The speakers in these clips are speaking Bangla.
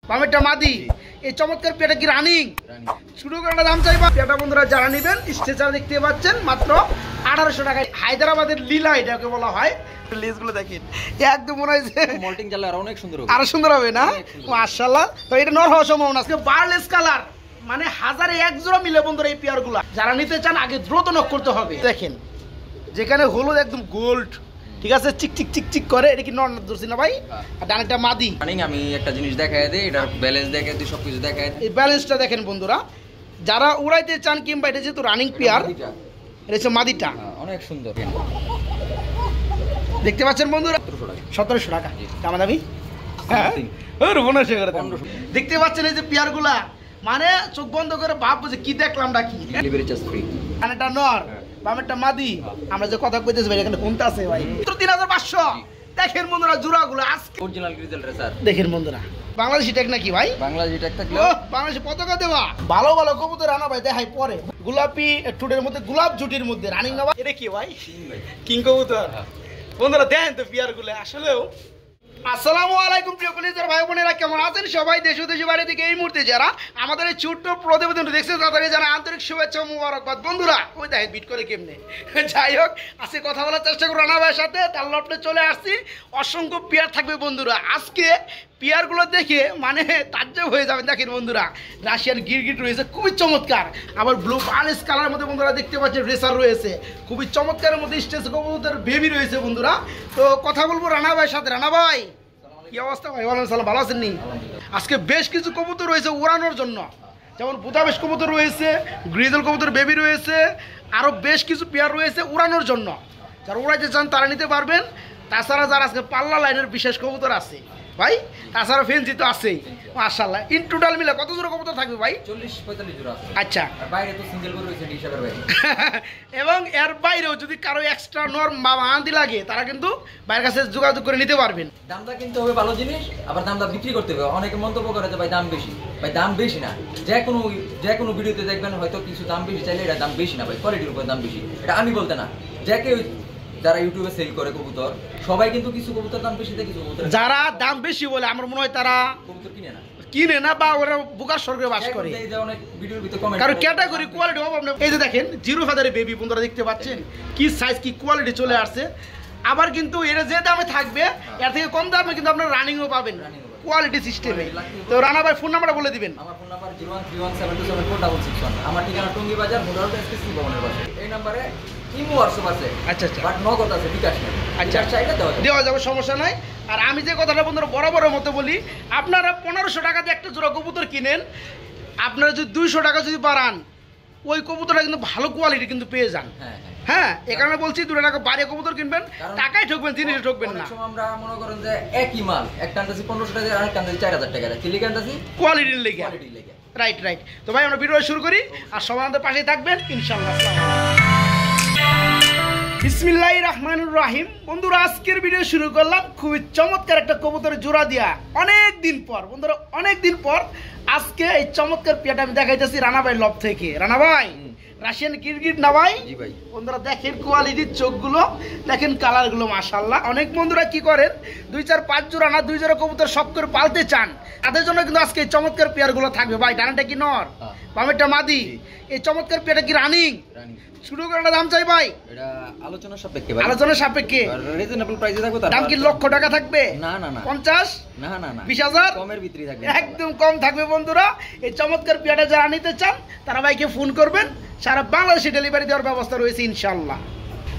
বামেরটা মাদি। এই চমৎকার পেটা কি রানিং? শুরু করার দাম চাইবা পেটা বন্ধুরা যারা নেবেন স্ট্রেচার দেখতে পাচ্ছেন মাত্র 1800 টাকা। হায়দ্রাবাদের লীলা এটাকে বলা হয়। লেজগুলো দেখেন একদম মনে হয়েছে মল্টিং চালে আরো অনেক সুন্দর হবে, আরো সুন্দর হবে না? মাশাআল্লাহ। তো এটা নর হওয়ার সম্ভাবনা আজকে বার্লেস কালার মানে হাজারে এক জোড়া মিলে বন্ধুরা এই পেয়ারগুলা যারা নিতে চান আগে দ্রুত নক করতে হবে। দেখেন যেখানে হলুদ একদম গোল্ড, ঠিক আছে, চিক চিক চিক চিক করে। এটা কি নর ধরছি না ভাই? আর ডানেরটা মাদি। আমি একটা জিনিস দেখাই দিই, এটার ব্যালেন্স দেখাই দিই, সবকিছু দেখাই দিই। এই ব্যালেন্সটা দেখেন বন্ধুরা, যারা উড়াইতে চান কিংবা এটা যেহেতু রানিং পেয়ার, এটা হচ্ছে মাদিটা অনেক সুন্দর দেখতে পাচ্ছেন বন্ধুরা। 1700 টাকা দামাদামি। দেখতে পাচ্ছেন এই যে পেয়ার গুলা, মানে চোখ বন্ধ করে ভাববো যে কি দেখলাম না কি। Delivery charge free. ডানেরটা নর, বামেরটা মাদি। আমরা যে কথা কইতেছি ভাই এখানে কোনটা আছে ভাই? 3500। দেখেন বন্ধুরা জোড়াগুলো আজকে অরিজিনাল গ্রিজেল রেসার। দেখেন বন্ধুরা বাংলাদেশি ট্যাগ নাকি ভাই? বাংলাদেশি ট্যাগ থাকলে বাংলাদেশি পতাকা দেওয়া। ভালো ভালো কবুতর আনা ভাই দেখাই পরে। গোলাপি ঠোঁটের মধ্যে গোলাপ জুটির মধ্যে রানিং না ভাই? এটা কি ভাই? কিং কবুতর। বন্ধুরা দেখেন তো পেয়ার গুলো আসলেও। আসসালামু আলাইকুম প্রিয় কলিজার ভাই বোনেরা, কেমন আছেন সবাই? দেশ ও দেশের বাইরে থেকে এই মুহূর্তে যারা আমাদের এই ছোট্ট প্রতিবেদনটি দেখছেন তাদের জানা আন্তরিক শুভেচ্ছা মুবারকবাদ। বন্ধুরা ওই দেখেন বিট করে কেমনে। যাই হোক আজকে কথা বলার চেষ্টা করবো রানা ভাইয়ের সাথে। তার লটে চলে আসছি, অসংখ্য পেয়ার থাকবে বন্ধুরা। আজকে পেয়ারগুলো দেখে মানে তাজ্জব হয়ে যাবেন। দেখেন বন্ধুরা রাশিয়ান গিরগিট রয়েছে খুবই চমৎকার, আবার ব্লু পার্লেস কালার মধ্যে বন্ধুরা দেখতে পাচ্ছেন রেসার রয়েছে খুবই চমৎকারের মধ্যে, স্টেজ কবুতর বেবি রয়েছে বন্ধুরা। তো কথা বলবো রানা ভাইয়ের সাথে। রানা ভাই কি অবস্থা ভাই? ওয়ালাইকুম সালাম, ভালো আছেন নি? আজকে বেশ কিছু কবুতর রয়েছে উড়ানোর জন্য, যেমন বুদাবেশ কবুতর রয়েছে, গ্রিজেল কবুতর বেবি রয়েছে, আরও বেশ কিছু পেয়ার রয়েছে উড়ানোর জন্য। যারা উড়াইতে চান তারা নিতে পারবেন। তাছাড়া যারা আজকে পাল্লা লাইনের বিশেষ কবুতর আছে ভাই, তাছাড়া ফেন্সি তো আছেই মাশাআল্লাহ। ইন টোটাল মিলে কত জোড়া কবুতর থাকবে ভাই? 40-45 জোড়া আছে। আচ্ছা, আর বাইরে তো সিঙ্গেল করে রয়েছে হিসাবের বাইরে। এবং এর বাইরেও যদি কারো এক্সট্রা নর মাহান্তি লাগে তারা কিন্তু বাইরের কাছে যোগাযোগ করে নিতে পারবেন। দামটা কিন্তু হবে ভালো জিনিস, আবার দামটা বিক্রি করতে হবে। অনেকে মন্তব্য করে যে ভাই দাম বেশি। ভাই দাম বেশি না, যে কোনো ভিডিওতে দেখবেন হয়তো কিছু দাম বেশি চাইলে এটা দাম বেশি না ভাই, কোয়ালিটির উপর দাম বেশি। এটা আমি বলতে না, যে কেউ যারা ইউটিউবে সেল করে কবুতর সবাই কিন্তু কিছু কবুতর দাম বেশি দেয়, কিছু কবুতর যারা দাম বেশি বলে আমার মনে হয় তারা কবুতর কিনে না বা ওরা বুকার স্বর্গে বাস করে। কারণ ক্যাটাগরি কোয়ালিটি অভাব নেই। এই যে দেখেন জিরো ফেদারের বেবি বন্ধুরা দেখতে পাচ্ছেন কি সাইজ কি কোয়ালিটি চলে আসছে। আবার কিন্তু এটা যে দামে থাকবে এর থেকে কম দামে কিন্তু আপনারা রানিংও পাবেন কোয়ালিটি সিস্টেমে। তো রানা ভাই ফোন নাম্বারটা বলে দিবেন। আমার ফোন নাম্বার 01317274661। আমার ঠিকানা টঙ্গী বাজার মুরাদ এসকেসি ভবনের পাশে। এই নম্বরে ইমো হোয়াটসঅ্যাপ আছে। আচ্ছা আচ্ছা, বাট নগদ আছে, বিকাশ নেই। আচ্ছা চাইলে দেওয়া যাবে, সমস্যা নাই। আর আমি যে কথাটা বন্ধুরা বরাবরের মতো বলি, আপনারা 1500 টাকা দিয়ে একটা জোড়া কবুতর কিনেন, আপনারা যদি 200 টাকা যদি বাড়ান ওই কবুতরটা কিন্তু ভালো কোয়ালিটি কিন্তু পেয়ে যান। হ্যাঁ, এ কারণে বলছি 2 টাকা বাড়িয়ে কবুতর কিনবেন, টাকায় ঠকবেন, জিনিসে ঠকবেন না। আমরা মনে করেন যে একই মাল একটা আনতেছি 1500 টাকা, আরেকটা আনতেছি 4000 টাকা, কি লিখে আনতেছি? কোয়ালিটির লেগে। Right right. তো ভাই আমরা ভিডিও শুরু করি, আর সবাই আমাদের পাশেই থাকবেন ইনশাআল্লাহ। বিসমিল্লাহির রহমানির রহিম। বন্ধুরা আজকের ভিডিও শুরু করলাম খুবই চমৎকার একটা কবুতরের জোড়া দিয়া। অনেক দিন পর বন্ধুরা, অনেক দিন পর আজকে এই চমৎকার পেয়ারটা আমি দেখাইতেছি রানা ভাই লব থেকে। রানা ভাই রাশিয়ান গিরগিট না ভাই? জি ভাই। বন্ধুরা দেখেন কোয়ালিটির চোখগুলো, দেখেন কালারগুলো মাশাআল্লাহ। অনেক বন্ধুরা কি করেন 2-4-5 জোড়া না 2 জোড়া কবুতর শখ করে পালতে চান, তাদের জন্য কিন্তু আজকে এই চমৎকার পেয়ারগুলো থাকবে ভাই। ডানাটা কি নর, বামেরটা মাদি। এই চমৎকার পেয়ারটা কি রানিং? শুরু করার দাম চাই ভাই? এটা আলোচনা সাপেক্ষে ভাই, আলোচনা সাপেক্ষে রিজনেবল প্রাইসে থাকবে। দাম কি লক্ষ টাকা থাকবে? না না না, 50 না না না, 20,000 কমের ভিতরে থাকবে, একদম কম থাকবে বন্ধুরা। এই চমৎকার পেয়ারটা যারা নিতে চান তারা ভাইকে ফোন করবেন, সারা বাংলাদেশে ডেলিভারি দেওয়ার ব্যবস্থা রয়েছে ইনশাআল্লাহ।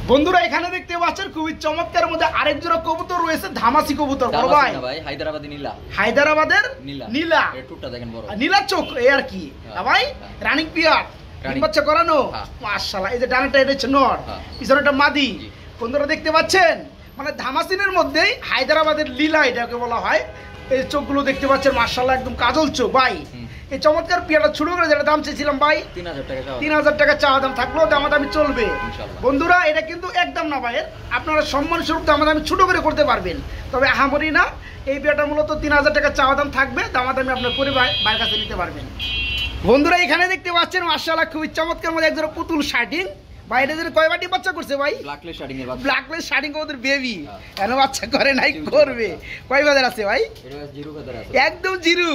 বন্ধুরা এখানে দেখতে পাচ্ছেন খুবই চমৎকার মধ্যে আরেক জোড়া কবুতর রয়েছে, ধামাসি কবুতর। বড় ভাই হায়দ্রাবাদি নীলা, হায়দ্রাবাদের নীলা, এর টুকটা দেখেন বড় নীলা চোখ এই আর কি ভাই। রানিং পিয়ার বাচ্চা করানো মাশাআল্লাহ। এই যে ডানাটা এটা হচ্ছে নর, পিছনেটা মাদি। বন্ধুরা দেখতে পাচ্ছেন মানে ধামাসিনের মধ্যেই হায়দ্রাবাদের লীলা এটাকে বলা হয়। এই চোখগুলো দেখতে পাচ্ছেন মাশাআল্লাহ একদম কাজল চোখ ভাই। এই চমৎকার পেয়ারটা শুরু করে যেটা দাম চেয়েছিলাম ভাই 3000 টাকা চাওয়া দাম, থাকলেও দামাদামি চলবে বন্ধুরা। এটা কিন্তু একদম না ভাই, আপনারা সম্মান স্বরূপ দামাদামি ছোট করে করতে পারবেন, তবে আহামরি না। এই পেয়ারটা মূলত 3000 টাকা চাওয়া দাম থাকবে, দামাদামি আপনার করে বাইরের কাছে নিতে পারবেন। বন্ধুরা এখানে দেখতে পাচ্ছেন মাশাআল্লাহ খুবই চমৎকার মধ্যে একজোড়া পুতুল শার্টিং ভাই এটা যে কয় বাটি বাচ্চা করছে ভাই? ব্ল্যাকলেস শার্টিং এর বাচ্চা। ব্ল্যাকলেস শার্টিং ওদের বেবি কেন বাচ্চা করে নাই করবে। কয় বাজার আছে ভাই? এটা জিরো ফেদার আছে, একদম জিরো।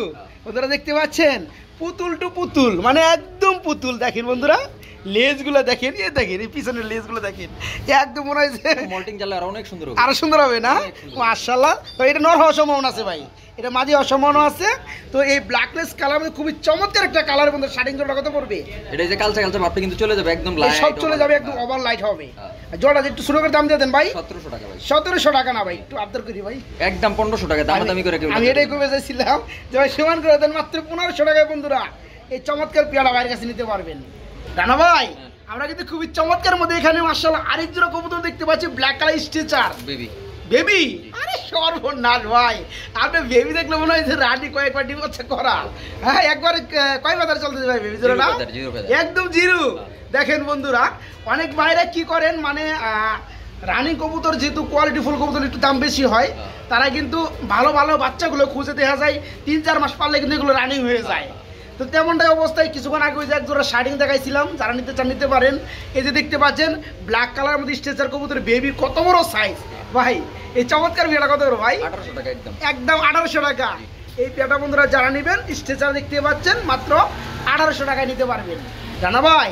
বন্ধুরা দেখতে পাচ্ছেন পুতুল টু পুতুল, মানে একদম পুতুল। দেখেন বন্ধুরা লেজগুলো দেখেন, দেখেন এই পিছনের লেজগুলো দেখেন, একদম মনে হয়েছে মল্টিং চালে আর অনেক সুন্দর হবে, আরো সুন্দর হবে না? মাশাআল্লাহ। তো এটা নর হওয়ার সম্ভাবনা আছে ভাই, এটা মাঝে হওয়ার সম্ভাবনা আছে। তো এই ব্ল্যাকলেস কালার মধ্যে খুবই চমৎকার একটা কালার। বন্ধু শার্টিং জোড়া কত পড়বে? এটা যে কালচা কালচা ভাবটা কিন্তু চলে যাবে, একদম লাইট সব চলে যাবে, একদম ওভার লাইট হবে। জোড়া একটু শুরু করে দাম দিয়ে দেন ভাই। 1700 টাকা ভাই। 1700 টাকা না ভাই, একটু আবদার করি ভাই, একদম 1500 টাকা দামাদামি করে কেউ। আমি এটাই কমে চাইছিলাম যে ভাই সমান করে দেন, মাত্র 1500 টাকায় বন্ধুরা এই চমৎকার পেয়ারা ভাইয়ের কাছে নিতে পারবেন। রানা ভাই আমরা কিন্তু খুবই চমৎকার মধ্যে এখানে মাশাআল্লাহ আরেক জোড়া কবুতর দেখতে পাচ্ছি, black colour stretcher baby. Baby, আরে সর্বনাশ ভাই, আপনি বেবি দেখলে মনে হয় যে রানী কয়েকবার ডিম হচ্ছে করা। হ্যাঁ একবার কয় বাজার চলতেছে ভাই বেবি জোড়াটা? একদম জিরো। দেখেন বন্ধুরা অনেক ভাইরা কি করেন, মানে রানিং কবুতর যেহেতু কোয়ালিটি ফুল কবুতর একটু দাম বেশি হয়, তারা কিন্তু ভালো ভালো বাচ্চাগুলো খুঁজে দেখা যায় 3-4 মাস পারলে কিন্তু এগুলো রানিং হয়ে যায়। তো তেমনটাই অবস্থায় কিছুক্ষণ আগে ওই যে এক জোড়া শার্টিং দেখাইছিলাম, যারা নিতে চান নিতে পারেন। এই যে দেখতে পাচ্ছেন ব্ল্যাক কালার মধ্যে স্ট্রেচার কবুতর বেবি, কত বড় সাইজ ভাই। এই চমৎকার পেয়াটা কত বড় ভাই? 1800 টাকা একদম, একদম 1800 টাকা। এই পেয়াটা বন্ধুরা যারা নেবেন স্ট্রেচার দেখতে পাচ্ছেন মাত্র 1800 টাকায় নিতে পারবেন। জানা ভাই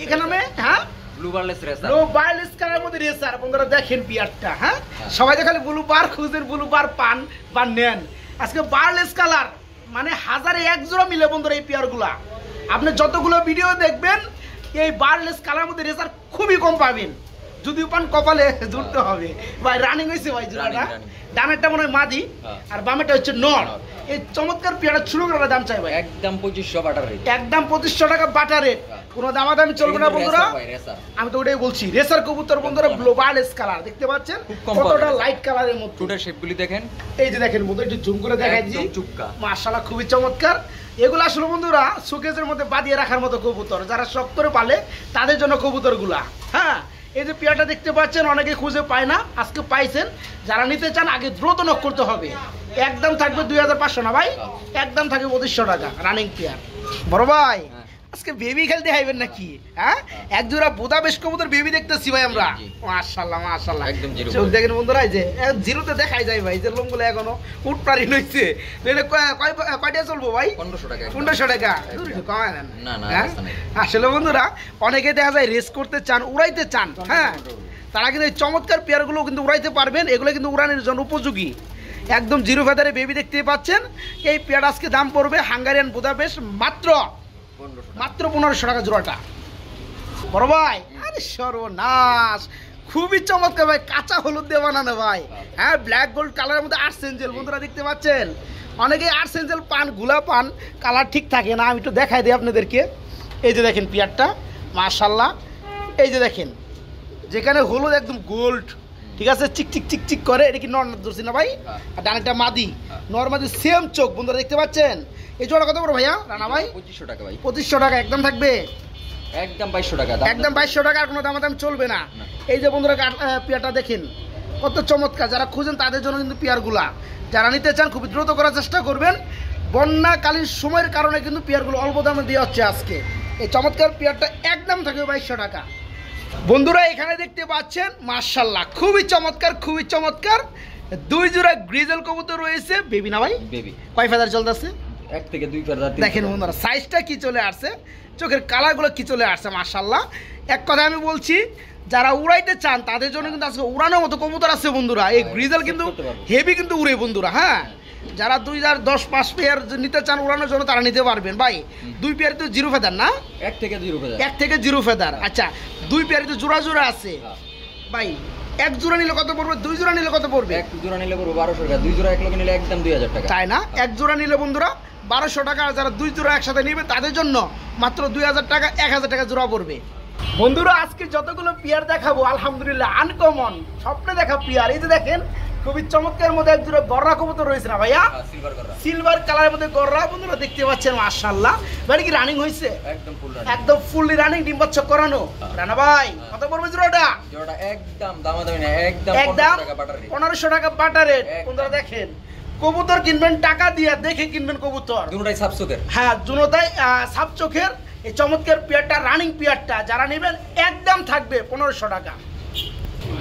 এখানে আমি হ্যাঁ ব্লু বারলেস রেসার, ব্লু বারলেস কালার মধ্যে রেসার। বন্ধুরা দেখেন পেয়ারটা, হ্যাঁ সবাই তো খালি ব্লু বার খুঁজেন, ব্লু বার পান বা নেন, আজকে বারলেস কালার মানে হাজারে এক জোড়া মিলে বন্ধুরা এই পেয়ারগুলা। আপনি যতগুলো ভিডিও দেখবেন এই বারলেস কালার মধ্যে রেসার খুবই কম পাবেন, যদি পান কপালে জুড়তে হবে ভাই। রানিং হয়েছে ভাই জোড়াটা, ডানেরটা মনে হয় মাদি আর বামেরটা হচ্ছে নর। এই চমৎকার পেয়ারা শুরু করার দাম চাই ভাই একদম 2500 বাটার রেট, একদম 2500 টাকা বাটার রেট, কোনো দামাদামি চলবে না বন্ধুরা। আমি তো ওটাই বলছি, রেসার কবুতর বন্ধুরা বারলেস কালার দেখতে পাচ্ছেন কতটা লাইট কালারের মধ্যে। টুটের শেপগুলি দেখেন, এই যে দেখেন বন্ধু, একটু জুম করে দেখাই দিই, চুক্কা মাশাআল্লাহ খুবই চমৎকার। এগুলো আসলে বন্ধুরা শোকেজের মধ্যে বাঁধিয়ে রাখার মতো কবুতর, যারা শখ করে পালে তাদের জন্য কবুতরগুলা। হ্যাঁ এই যে পেয়ারটা দেখতে পাচ্ছেন অনেকে খুঁজে পায় না, আজকে পাইছেন। যারা নিতে চান আগে দ্রুত নক করতে হবে। একদম থাকবে 2500 না ভাই, একদম থাকবে 2500 টাকা রানিং পেয়ার। বড় ভাই আজকে বেবি খেলতে হাইবেন নাকি? হ্যাঁ এক জোড়া বুদাপেশ কবুতর বেবি দেখতেছি ভাই আমরা। মাশাআল্লাহ মাশাআল্লাহ, একদম জিরো। চোখ দেখেন বন্ধুরা, এই যে জিরোতে দেখাই যায় ভাই, যে লোমগুলো এখনো উঠপারি নইছে। তাহলে কয়টা চলবো ভাই? 1500 টাকা, 1500 টাকা কমায় নেন না না। আসলে বন্ধুরা অনেকে দেখা যায় রেস করতে চান, উড়াইতে চান, হ্যাঁ তারা কিন্তু এই চমৎকার পেয়ারগুলো কিন্তু উড়াইতে পারবেন। এগুলো কিন্তু উড়ানোর জন্য উপযোগী, একদম জিরো ফেদারে বেবি দেখতে পাচ্ছেন। এই পেয়ার আজকে দাম পড়বে হাঙ্গারিয়ান বুদাপেশ মাত্র 1500 টাকা জোড়াটা। বড় ভাই আরে সর্বনাশ, খুবই চমৎকার ভাই, কাঁচা হলুদ দিয়ে বানানো ভাই। হ্যাঁ ব্ল্যাক গোল্ড কালারের মধ্যে আর্সেঞ্জেল বন্ধুরা দেখতে পাচ্ছেন। অনেকে আর্সেঞ্জেল পান, গুলা পান, কালার ঠিক থাকে না। আমি একটু দেখাই দিই আপনাদেরকে। এই যে দেখেন পেয়ারটা মাশাআল্লাহ, এই যে দেখেন যেখানে হলুদ একদম গোল্ড, ঠিক আছে চিক চিক চিক চিক করে। এটা কি নর ধরছি না ভাই? আর ডানেরটা মাদি, নর মাদি সেম চোখ বন্ধুরা দেখতে পাচ্ছেন। এই জোড়া কত বড় ভাইয়া রানা ভাই? 2500 টাকা ভাই, 2500 টাকা একদম থাকবে, একদম 2200 টাকা, একদম 2200 টাকা, আর কোনো দামাদাম চলবে না। এই যে বন্ধুরা পেয়ারটা দেখেন কত চমৎকার, যারা খুঁজেন তাদের জন্য কিন্তু পেয়ারগুলা। যারা নিতে চান খুব দ্রুত করার চেষ্টা করবেন, বন্যাকালীন সময়ের কারণে কিন্তু পেয়ারগুলো অল্প দামে দেওয়া হচ্ছে আজকে। এই চমৎকার পেয়ারটা একদম থাকবে 2200 টাকা। বন্ধুরা এখানে দেখতে পাচ্ছেন মাশাআল্লাহ খুবই চমৎকার, খুবই চমৎকার দুই জোড়া গ্রিজেল কবুতর রয়েছে। বেবি না ভাই? বেবি। কয় ফেদার চলতেছে? 1 থেকে 2 ফেদার। দেখেন বন্ধুরা সাইজটা কি চলে আসছে, চোখের কালারগুলো কি চলে আসছে মাশাআল্লাহ। এক কথা আমি বলছি, যারা উড়াইতে চান তাদের জন্য কিন্তু আজকে উড়ানোর মতো কবুতর আছে বন্ধুরা। এই গ্রিজেল কিন্তু হেভি কিন্তু উড়ে বন্ধুরা। হ্যাঁ যারা 2010-5 পেয়ার নিতে চান উড়ানোর জন্য তারা নিতে পারবেন ভাই। 2 পেয়ার তো জিরো ফেদার না? 1 থেকে 0 ফেদার, 1 থেকে 0 ফেদার। আচ্ছা 2 পেয়ার তো জোড়া জোড়া আছে ভাই। 1 জোড়া নিলে কত পড়বে? 2 জোড়া নিলে কত পড়বে? 1 জোড়া নিলে পড়বে 1200 টাকা, 2 জোড়া এক লগে নিলে একদম 2000 টাকা, তাই না? 1 জোড়া নিলে বন্ধুরা 1200 টাকা, আর যারা 2 জোড়া একসাথে নেবে তাদের জন্য মাত্র 2000 টাকা, 1000 টাকা জোড়া পড়বে। বন্ধুরা আজকে যতগুলো পেয়ার দেখাবো আলহামদুলিল্লাহ আনকমন স্বপ্নে দেখা পেয়ার। এই যে দেখেন খুবই চমৎকার মধ্যে এক জোড়া গররা কবুতর রয়েছে না ভাইয়া? সিলভার গররা, সিলভার কালারের মধ্যে গররা বন্ধুরা দেখতে পাচ্ছেন মাশাআল্লাহ। মানে কি রানিং হইছে? একদম ফুল রানিং, একদম ফুললি রানিং, ডিম বাচ্চা করানো। রানা ভাই কত পড়বে জোড়াটা? জোড়াটা একদম দামাদামি না, একদম 1500 টাকা বাটার রেট, 1500 টাকা বাটার রেট। বন্ধুরা দেখেন কবুতর কিনবেন টাকা দিয়ে, দেখে কিনবেন কবুতর। দুটোটাই সাপ চোখের। হ্যাঁ দুটোটাই সাপ চোখের, এই চমৎকার পেয়ারটা রানিং পেয়ারটা যারা নেবেন একদম থাকবে 1500 টাকা।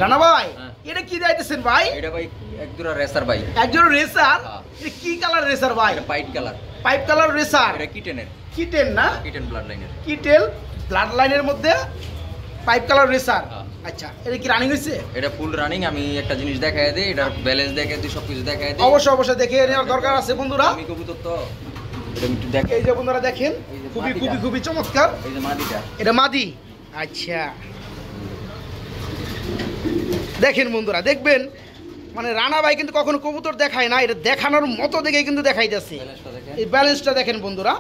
রানা ভাই এটা কি দিতেছেন ভাই? এটা ভাই এক জোড়া রেসার ভাই। এক জোড়া রেসার? এটা কি কালার রেসার ভাই? এটা পাইট কালার। পাইপ কালার রেসার। এটা কিটেনের। কিটেন না? কিটেন ব্লাড লাইনের। কিটেল ব্লাড লাইনের মধ্যে পাইপ কালার রেসার। আচ্ছা এটা কি রানিং হইছে? এটা ফুল রানিং। আমি একটা জিনিস দেখায় দেই, এটা ব্যালেন্স দেখায় দেই, সবকিছু দেখায় দেই। অবশ্যই দেখে নেওয়ার দরকার আছে বন্ধুরা। আমি কবুতর তো এটা একটু দেখ। এই যে বন্ধুরা দেখেন খুবই চমৎকার। এই যে মাদিটা, এটা মাদি। আচ্ছা দেখেন বন্ধুরা, দেখবেন মানে রানা ভাই কিন্তু কখনো কবুতর দেখায় না, এটা দেখানোর মতো দেখে কিন্তু দেখাইতেছে। ব্যালেন্সটা দেখেন। এই ব্যালেন্সটা দেখেন বন্ধুরা,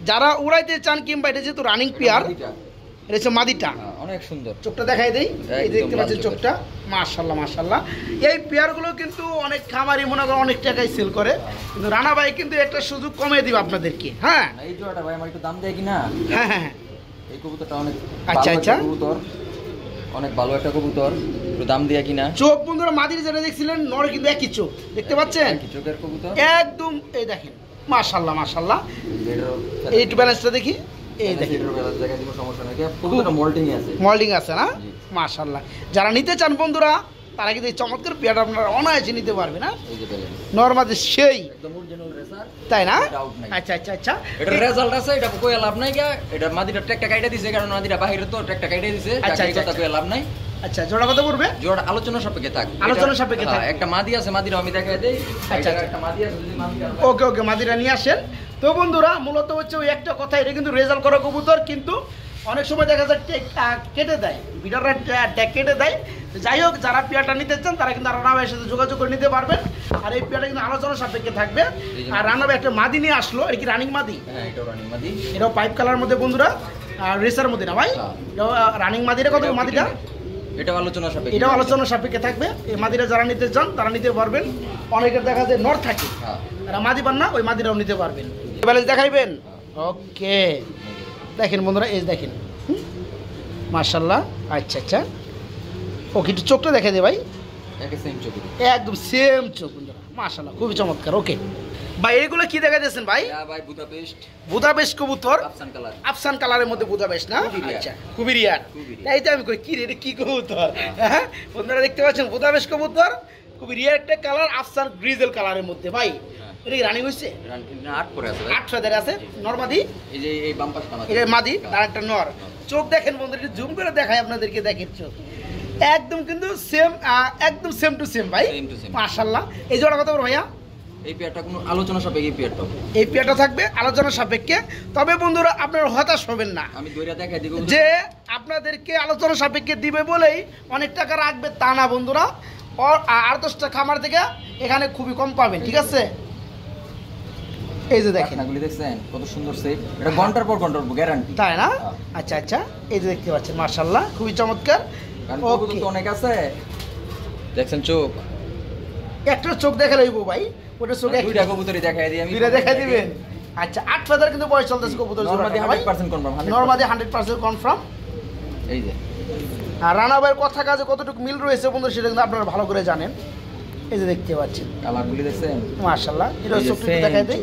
যারা উড়াইতে চান কিংবা এটা যেহেতু রানিং পেয়ার, এটা হচ্ছে মাদিটা। অনেক সুন্দর। চোখটা দেখাই দেই, এই একদম দেখতে পাচ্ছেন লাল চোখটা। মাশাআল্লাহ। এই পেয়ারগুলো কিন্তু অনেক খামারি মনে করে অনেক টাকায় সেল করে, কিন্তু রানা ভাই কিন্তু একটা সুযোগ কমিয়ে দিবে আপনাদেরকে। হ্যাঁ এই জোড়াটা ভাই আমার একটু দাম দেয় কিনা? হ্যাঁ এই কবুতরটা অনেক আচ্ছা ভালো একটা কবুতর, অনেক ভালো একটা কবুতর, একটু দাম দেয়া কিনা? চোখ বন্ধুরা মাদির যেটা দেখছিলেন নর কিন্তু একই চোখ, দেখতে পাচ্ছেন কি চোখের কবুতর একদম। এই দেখেন মাশাআল্লাহ। এই একটু ব্যালেন্সটা দেখি, এই দেখেন সমস্যা নাই, কবুতরটা মোল্ডিং আছে। মোল্ডিং আছে না? মাশাআল্লাহ। যারা নিতে চান বন্ধুরা তারা কিন্তু এই চমৎকার পেয়ারটা আপনারা অনায়াসে নিতে পারবে না। এই যে ব্যালেন্স নরমাদি সেই একদম অরিজিনাল রেসার, তাই না? ডাউট নাই। আচ্ছা এটা রেজাল্ট আছে, এটা কই লাভ নাই গা। এটা মাদিটা ট্র্যাকটা কাইটা দিছে, কারণ মাদিটা বাহিরে তো ট্র্যাকটা কাইটা দিছে। আচ্ছা, এই কথা কই লাভ নাই। আচ্ছা জোড়া কত পড়বে? জোড়া আলোচনা সাপেক্ষে থাক। আলোচনা সাপেক্ষে থাক। একটা মাদি আছে, মাদিরা আমি দেখাই দেই। আচ্ছা, একটা মাদি আছে, যদি মাদিরা ওকে মাদিরা নিয়ে আসেন। তো বন্ধুরা মূলত হচ্ছে ওই একটা কথা, এটা কিন্তু রেজাল্ট করা কবুতর, কিন্তু অনেক সময় দেখা যায় কেটে দেয়, বিটাররা ট্যাগ কেটে দেয়। যাই হোক, যারা পেয়ারটা নিতে চান তারা কিন্তু রানা ভাইয়ের সাথে যোগাযোগ করে নিতে পারবেন। আর এই পেয়ারটা কিন্তু আলোচনা সাপেক্ষে থাকবে। আর রানা ভাই একটা মাদি নিয়ে আসলো, এটা কি রানিং মাদি? হ্যাঁ এটাও রানিং মাদি। এটাও পাইপ কালার মধ্যে বন্ধুরা, আর রেসার মধ্যে না ভাই? এটাও রানিং মাদিরা কত মাদিটা? এটাও আলোচনা সাপেক্ষে। এটাও আলোচনা সাপেক্ষে থাকবে। এই মাদিরা যারা নিতে চান তারা নিতে পারবেন। অনেকের দেখা যায় নর থাকে, তারা মাদি পান না, ওই মাদিরাও নিতে পারবেন। ব্যালেন্স দেখাইবেন? ওকে দেখেন বন্ধুরা, এই দেখেন মাশাআল্লাহ। আচ্ছা ওকে একটু চোখটা দেখে দে ভাই, একদম সেম চোখ বন্ধুরা, মাশাআল্লাহ খুবই চমৎকার। ওকে ভাই এগুলো কি দেখা দিয়েছেন ভাই? ভাই বুদাপেস্ট। বুদাপেস্ট কবুতর, আফসান কালার। আফসান কালারের মধ্যে বুদাপেস্ট না? আচ্ছা খুবই রিয়ার। তাই তো আমি কই কি রে, এটা কি কবুতর? হ্যাঁ বন্ধুরা দেখতে পাচ্ছেন বুদাপেস্ট কবুতর, খুবই রিয়ার একটা কালার, আফসান গ্রিজেল কালারের মধ্যে। ভাই এটা কি রানিং হইছে? না 8 করে আছে ভাই। 8 ফেদার আছে। নরমাদি এই যে এই বাম পাশটা মাদি। এটা মাদি, আর একটা নর। চোখ দেখেন বন্ধুরা, একটু জুম করে দেখাই আপনাদেরকে, দেখেন চোখ একদম কিন্তু সেম, একদম সেম টু সেম ভাই। মাশাআল্লাহ। এই জোড়া কত বড় ভাইয়া? এই পেয়ারটা কোনো আলোচনা সাপেক্ষে এই পেয়ারটা থাকবে আলোচনা সাপেক্ষে। তবে বন্ধুরা আপনারা হতাশ হবেন না, আমি দইরা দেখাই দিব যে আপনাদেরকে আলোচনা সাপেক্ষে দিবে বলেই অনেক টাকা রাখবে তা না বন্ধুরা। আর 10টা খামার থেকে এখানে খুবই কম পাবেন, ঠিক আছে? এই যে দেখেন নাগুলি দেখছেন কত সুন্দর সেট, এটা ঘন্টার পর ঘন্টার গ্যারান্টি, তাই না? আচ্ছা এই যে দেখতে পাচ্ছেন মাশাআল্লাহ খুবই চমৎকার। ওকে তো অনেক আছে, দেখছেন চোখ একটা চোখ দেখা লইব ভাই, ওটা চোখ দুইটা কবুতরই দেখাই দিই আমি। দুইটা দেখাই দিবেন? আচ্ছা 8 ফেদার কিন্তু বয়স চলতেছে কবুতর জোড়া, নরমাদি 100% কনফার্ম। নরমাদি 100% কনফার্ম। এই যে আর রানা ভাইয়ের কথা কাজে কতটুকু মিল রয়েছে বন্ধু সেটা কিন্তু আপনারা ভালো করে জানেন। এই যে দেখতে পাচ্ছেন কালারগুলি দেখছেন মাশাআল্লাহ, এটা চোখটা দেখাই দেই।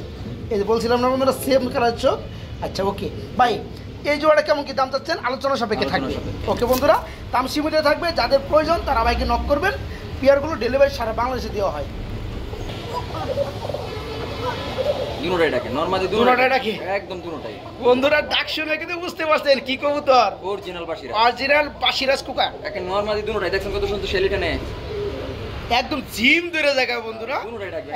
এই যে বলছিলাম না বন্ধুরা সেম কালার চোখ। আচ্ছা ওকে ভাই এই জোড়াটা কেমন কি দাম চাচ্ছেন? আলোচনা সাপেক্ষে থাকবে। ওকে বন্ধুরা দাম সীমিত থাকবে, যাদের প্রয়োজন তারা ভাইকে নক করবেন। পেয়ারগুলো ডেলিভারি সারা বাংলাদেশে দেওয়া হয়। দুটোটাই ডাকে, নরমাদি দুটোটাই ডাকে একদম দুটোটাই। বন্ধুরা ডাক শুনে কিন্তু বুঝতে পারছেন কি কবুতর, অরিজিনাল বাসিরা, অরিজিনাল বাসিরাজ কুকা। একে নরমাদি দুটোটাই দেখছেন কত সুন্দর শেলিটা নেয়, একদম জিম ধরে জায়গা বন্ধুরা। দুটোটাই ডাকে।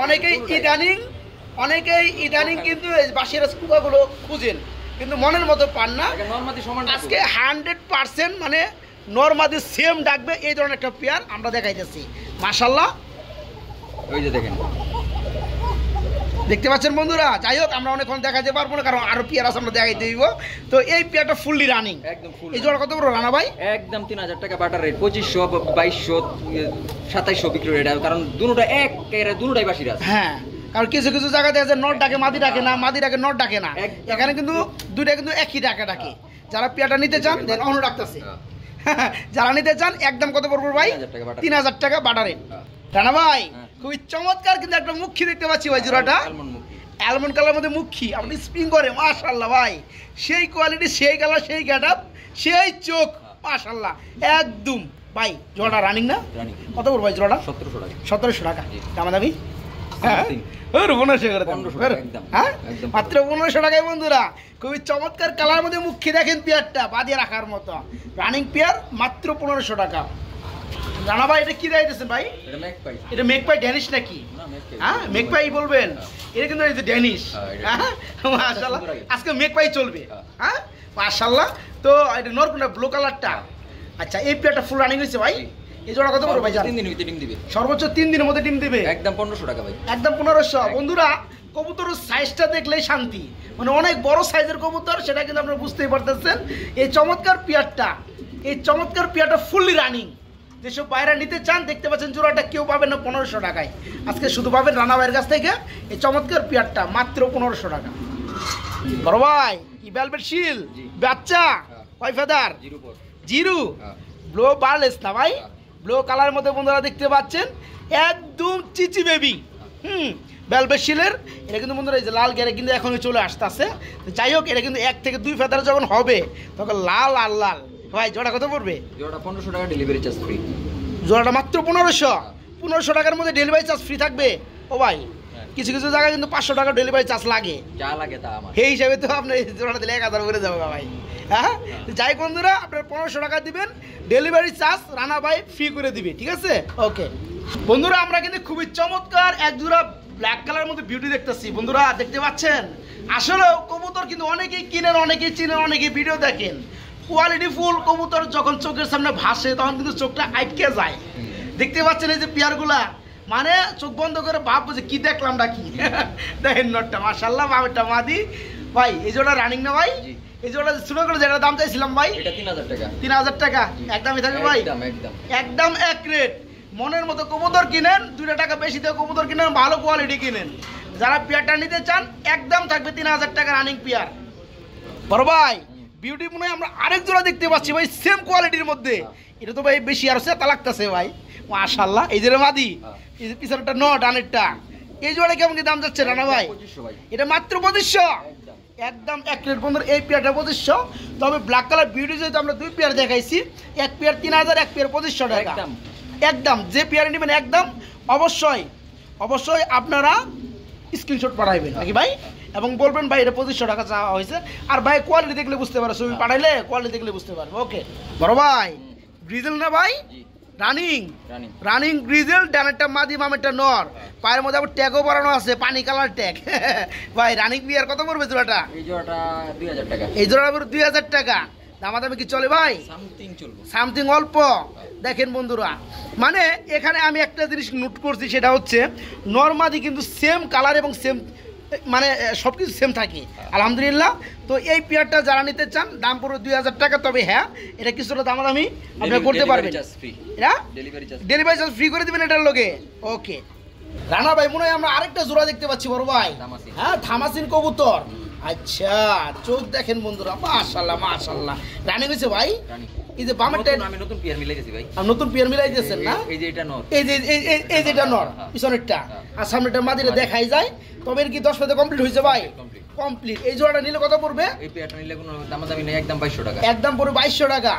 অনেকেই ইদানিং কিন্তু এই বাসিরাজ কুকাগুলো খুঁজেন কিন্তু মনের মতো পান না। নরমাদি সমান আজকে 100% মানে নরমাদি সেম ডাকবে এই ধরনের একটা পেয়ার আমরা দেখাইতেছি মাশাআল্লাহ। ওই যে দেখেন দেখতে পাচ্ছেন বন্ধুরা। যাই হোক আমরা অনেকক্ষণ দেখাতে পারবো না, কারণ আরো পেয়ার আছে আমরা দেখাইতে দিব। তো এই পেয়ারটা ফুললি রানিং, একদম ফুল। এই জোড়া কত বড় রানা ভাই? একদম 3000 টাকা বাটার রেট, 2500 2200 2700 বিক্রি রেট, কারণ দুটোটা এক এরা দুটোটাই বাসিরা। হ্যাঁ কারণ কিছু কিছু জায়গাতে আছে নট ডাকে মাদি ডাকে না, মাদি ডাকে নট ডাকে না। এখানে কিন্তু দুইটা কিন্তু একই ডাকে। যারা পেয়ারটা নিতে চান দেন অন্য ডাকতেছে। যারা নিতে চান একদম কত পড়বে ভাই? 3000 টাকা বাটার রেট। রানা ভাই খুবই চমৎকার কিন্তু একটা মুখী দেখতে পাচ্ছি ভাই জোড়াটা, অ্যালমন্ড কালার মধ্যে মুখী, আপনি স্প্রিং করে মাশাআল্লাহ ভাই, সেই কোয়ালিটি, সেই কালার, সেই গেটআপ, সেই চোখ, মাশাআল্লাহ একদম ভাই। জোড়াটা রানিং না? রানিং। কত পড়বে ভাই জোড়াটা? 1700 টাকা। 1700 টাকা। জি। দামাদামি? হ্যাঁ 1500 করে দাম। 1500 টাকা একদম। হ্যাঁ একদম। মাত্র 1500 টাকায় বন্ধুরা। খুবই চমৎকার কালার মধ্যে মুখী, দেখেন পেয়ারটা বাঁধিয়ে রাখার মতো রানিং পেয়ার, মাত্র 1500 টাকা। জানা ভাই এটা কি দিয়েছেন ভাই? এটা ম্যাকপাই। এটা মেকপাই ড্যানিশ নাকি? না ম্যাকপাই। হ্যাঁ মেকপাই বলবেন? এটা কিন্তু এই যে ড্যানিশ। হ্যাঁ, এটা- হ্যাঁ মাশাআল্লাহ, আজকে মেকপাই চলবে। হ্যাঁ। হ্যাঁ মাশাআল্লাহ। তো এটা নরকুন্ডা ব্লু কালারটা। আচ্ছা এই পেয়ারটা ফুল রানিং হয়েছে ভাই? এই জোড়া কত পড়বে ভাই জান? 3 দিনের ভিতরে ডিম দিবে। সর্বোচ্চ 3 দিনের মধ্যে ডিম দিবে। একদম 1500 টাকা ভাই। একদম 1500। বন্ধুরা কবুতরের সাইজটা দেখলেই শান্তি, মানে অনেক বড় সাইজের কবুতর, সেটা কিন্তু আপনারা বুঝতেই পারতেছেন। এই চমৎকার পেয়ারটা ফুললি রানিং। যেসব বাইরা নিতে চান দেখতে পাচ্ছেন জোড়াটা কেউ পাবেন না 1500 টাকায়, আজকে শুধু পাবেন রানা ভাইয়ের কাছ থেকে এই চমৎকার পেয়ারটা মাত্র 1500 টাকা। বড় ভাই কি ভেলভেট শিল জি। বাচ্চা হ্যাঁ। কয় ফেদার? 0 পর। জিরো হ্যাঁ। ব্লো বারলেস না ভাই? হ্যাঁ। ব্লো কালারের মধ্যে বন্ধুরা দেখতে পাচ্ছেন একদম চিচি বেবি। ভেলভেট শিলের এটা কিন্তু বন্ধুরা এই যে লাল গেরে কিন্তু এখনই চলে আসতেছে। যাই হোক এটা কিন্তু 1 থেকে 2 ফেদার যখন হবে তখন লাল আর লাল। ভাই জোড়া কত পড়বে? জোড়া 1500 টাকা, ডেলিভারি চার্জ ফ্রি। জোড়াটা মাত্র 1500 টাকার মধ্যে ডেলিভারি চার্জ ফ্রি থাকবে। ও ভাই কিছু কিছু জায়গায় কিন্তু 500 টাকা ডেলিভারি চার্জ লাগে, যা লাগে তা আমার। সেই হিসাবে তো আপনার এই জোড়াটা দিলে 1000 করে যাবে ভাই। হ্যাঁ যাই বন্ধুরা আপনার 1500 টাকা দিবেন, ডেলিভারি চার্জ রানা ভাই ফ্রি করে দিবে, ঠিক আছে? ওকে বন্ধুরা আমরা কিন্তু খুবই চমৎকার এক জোড়া ব্ল্যাক কালারের মধ্যে বিউটি দেখতেছি। বন্ধুরা দেখতে পাচ্ছেন আসলেও কবুতর কিন্তু অনেকেই কিনেন, অনেকেই চিনেন, অনেকেই ভিডিও দেখেন। কোয়ালিটি ফুল কবুতর যখন চোখের সামনে ভাসে তখন কিন্তু চোখটা আটকে যায়। দেখতে পাচ্ছেন এই যে পেয়ারগুলা, মানে চোখ বন্ধ করে ভাববো যে কি দেখলাম নাকি। দেখেন নটটা মাশাআল্লাহ, বামেরটা মাদি ভাই। এই জোড়া রানিং না ভাই? জি। এই জোড়া ছোট করে যেটা দাম চাইছিলাম ভাই এটা 3000 টাকা। 3000 টাকা একদমই থাকবে ভাই? একদম একদম। একদম এক রেট। মনের মতো কবুতর কিনেন, 2 টাকা বেশি দিয়ে কবুতর কিনেন, ভালো কোয়ালিটি কিনেন। যারা পেয়ারটা নিতে চান একদম থাকবে 3000 টাকা রানিং পেয়ার। বড় ভাই বিউটি মনে হয় আমরা আরেক জোড়া দেখতে পাচ্ছি ভাই সেম কোয়ালিটির মধ্যে। এটা তো ভাই বেশি আর সেটা লাগতেছে ভাই মাশাআল্লাহ। এই যে মাদি, এই যে পিছনেরটা ন ডানেরটা, এই জোড়া কেমন কি দাম যাচ্ছে রানা ভাই? 2500 ভাই। এটা মাত্র 2500। একদম। একদম এক রেট বন্ধুরা। এই পেয়ারটা 2500। তবে ব্ল্যাক কালার বিউটি যেহেতু আমরা 2 পেয়ার দেখাইছি, এক পেয়ার 3000, এক পেয়ার 2500 টাকা একদম। একদম। যে পেয়ারে নেবেন একদম অবশ্যই আপনারা স্ক্রিনশট পাঠাইবেন নাকি ভাই, এবং বলবেন ভাই এটা 2500 টাকা চাওয়া হয়েছে। আর ভাই কোয়ালিটি দেখলে বুঝতে পারো, ছবি পাঠাইলে কোয়ালিটি দেখলে বুঝতে পারবো। ওকে বড় ভাই গ্রিজেল না ভাই? জি। Running running. রানিং গ্রিজেল, ডানেরটা মাদি মামেরটা নর, পায়ের মধ্যে আবার ট্যাগও বানানো আছে, পানি কালার ট্যাগ। ভাই রানিং বিয়ার কত পড়বে জোড়াটা? এই জোড়াটা 2000 টাকা। এই জোড়াটা পড়বে 2000 টাকা। দামাদামি কি চলে ভাই? সামথিং চলবে। সামথিং অল্প। দেখেন বন্ধুরা, মানে এখানে আমি একটা জিনিস নোট করছি, সেটা হচ্ছে নর্মাদি কিন্তু সেম কালার এবং সেম মানে সব কিছু সেম থাকে আলহামদুলিল্লাহ। তো এই পেয়ারটা যারা নিতে চান দাম পড়বে 2000 টাকা। তবে হ্যাঁ এটা কিছুটা দামাদামি আপনারা করতে পারবেন। এটা ডেলিভারি চার্জ ফ্রি করে দিবেন এটার লগে। ওকে রানা ভাই মনে হয় আমরা আরেকটা জোড়া দেখতে পাচ্ছি বড় ভাই। হ্যাঁ থামাসিন কবুতর। আচ্ছা চোখ দেখেন বন্ধুরা মাশাআল্লাহ মাশাআল্লাহ। রানিং হয়েছে ভাই? এই যে বামেরটা আমি নতুন পেয়ার মিলাই গেছি ভাই। আর নতুন পেয়ার মিলাই দিয়েছেন না? এই যে এটা নর, এই যে এই যে এটা নর, পিছনেরটা আর সামনেরটা মাদিটা দেখাই যায়। তবে এর কি 10 পেতে কমপ্লিট হয়েছে ভাই? কমপ্লিট। এই জোড়াটা নিলে কত পড়বে? এই পেয়ারটা নিলে কোনো দামাদামি নেই, একদম 2200 টাকা। একদম পড়বে 2200 টাকা।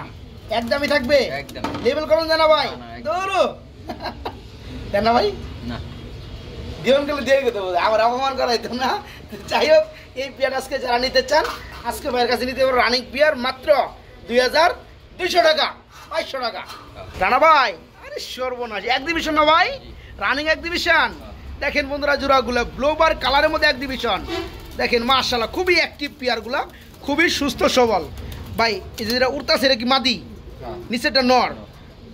একদমই থাকবে? একদম। লেভেল করুন জানা ভাই? দৌড়ো দেন না ভাই? না দিয়ন গেলে দিয়ে দেবো, আমার অপমান করাইতো না। যাই হোক এই পেয়ার আজকে যারা নিতে চান আজকে ভাইয়ের কাছে নিতে পারো রানিং পেয়ার মাত্র 2200 টাকা, 2200 টাকা। রানা ভাই আরে সর্বনাশ এক্সিবিশন না ভাই? Running exhibition. দেখেন বন্ধুরা জোড়াগুলো ব্লোবার কালারের মধ্যে এক্সিবিশন। দেখেন মাশাআল্লাহ খুবই অ্যাক্টিভ পেয়ারগুলো, খুবই সুস্থ সবল। ভাই এই যেটা উড়তাছে এটা কি মাদি? নিচেরটা নর।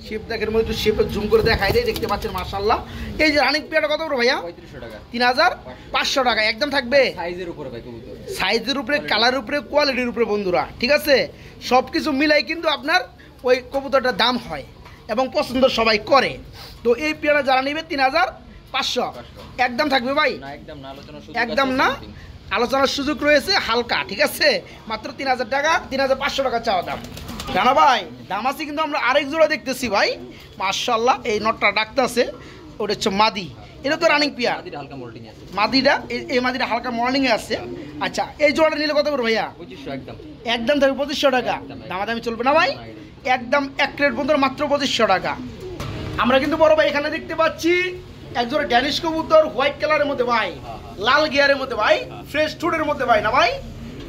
শেপ দেখেন মধ্যে একটু শেপে জুম করে দেখাই দেয়, দেখতে পাচ্ছেন মাশাআল্লাহ। এই যে রানিং পেয়ারটা কত বড় ভাইয়া? 3500 টাকা। 3500 টাকা একদম থাকবে। সাইজের উপরে ভাই কবুতর, সাইজের উপরে, কালারের উপরে, কোয়ালিটির উপরে বন্ধুরা, ঠিক আছে? সব কিছু মিলাই কিন্তু আপনার ওই কবুতরটার দাম হয় এবং পছন্দ সবাই করে। তো এই পেয়ারা যারা নেবে 3500 একদম থাকবে ভাই? না একদম না, আলোচনা সুযোগ একদম না, আলোচনার সুযোগ রয়েছে হালকা, ঠিক আছে? মাত্র 3000 টাকা, 3500 টাকা চাওয়া দাম। জানা ভাই দাম আছে কিন্তু আমরা আরেক জোড়া দেখতেছি ভাই মাশাআল্লাহ। এই নটটা ডাকতেছে, ওটা হচ্ছে মাদি। এটা তো রানিং পেয়ার, মাদিটা হালকা মোল্ডিং আছে। মাদিটা এই মাদিটা হালকা মর্নিং এ আছে। আচ্ছা এই জোড়াটা নিলে কত করে ভাইয়া? 2500 একদম। একদম থাকবে 2500 টাকা, একদম। দামাদামি চলবে না ভাই? একদম এক রেট বন্ধুরা মাত্র 2500 টাকা। আমরা কিন্তু বড় ভাই এখানে দেখতে পাচ্ছি একজোড়া ড্যানিশ কবুতর হোয়াইট কালারের মধ্যে ভাই, লাল গিয়ারের মধ্যে ভাই, ফ্রেশ টুডের মধ্যে ভাই না ভাই?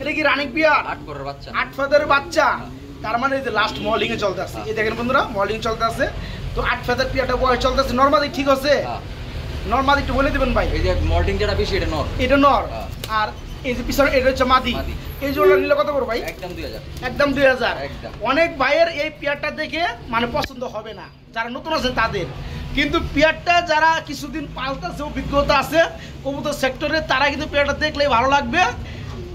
এটা কি রানিং পিয়ার? 8 পরের বাচ্চা, 8 ফেদারের বাচ্চা। তার মানে এই যে লাস্ট মর্নিং এ চলতে আছে, এই দেখেন বন্ধুরা মর্নিং চলতে আছে। তো 8 ফেদার পিয়ারটা বয়স চলতে আছে, নরমালি ঠিক আছে? নরমালি একটু বলে দিবেন ভাই। এই যে মোল্ডিং যেটা বেশি এটা নর, এটা নর। আর এই যে পিছনে এটা হচ্ছে মাদি। এই জোড়া নিলে কত করে ভাই? একদম 2000। একদম 2000। একদম। অনেক ভাইয়ের এই পেয়ারটা দেখে মানে পছন্দ হবে না, যারা নতুন আছে তাদের, কিন্তু পেয়ারটা যারা কিছুদিন পাল্টাছে, অভিজ্ঞতা আছে কবুতর সেক্টরে, তারা কিন্তু পেয়ারটা দেখলেই ভালো লাগবে।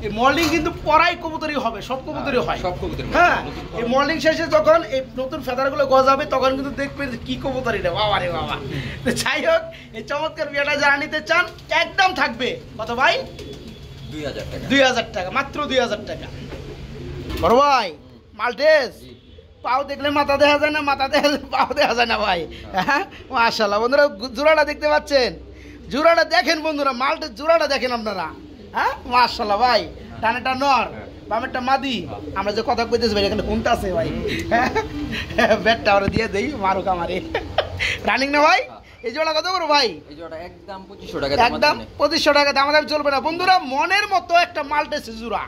এই মর্নিং কিন্তু পরাই কবুতরই হবে, সব কবুতরই হয়, সব কবুতর। হ্যাঁ। এই মর্নিং শেষে যখন এই নতুন ফেদারগুলো গজাবে তখন কিন্তু দেখবেন যে কি কবুতর এটা, বাবা রে বাবা। তো যাই হোক, এই চমৎকার পেয়ারটা যারা নিতে চান একদম থাকবে কত ভাই? 2000 টাকা। 2000 টাকা, মাত্র 2000 টাকা। বড় ভাই মাল্টেস পাও দেখলে মাথা দেখা যায় না, মাথা দেখলে পাও দেখা যায় না ভাই। হ্যাঁ মাশাআল্লাহ বন্ধুরা, জোড়াটা দেখতে পাচ্ছেন, জোড়াটা দেখেন বন্ধুরা, মাল্টেস জোড়াটা দেখেন আপনারা। হ্যাঁ মাশাআল্লাহ ভাই, ডানেটা নর বামেরটা মাদি। আমরা যে কথা কইতেছি ভাই এখানে কোনটা আছে ভাই? ব্যাটটা ওরা দিয়ে দেই, মারুক আমারে। রানিং না ভাই? এই জোড়া কত করে ভাই? এই জোড়াটা একদম 2500 টাকা। একদম 2500 টাকা, দামাদামি চলবে না বন্ধুরা। মনের মতো একটা মাল্টেস জোড়া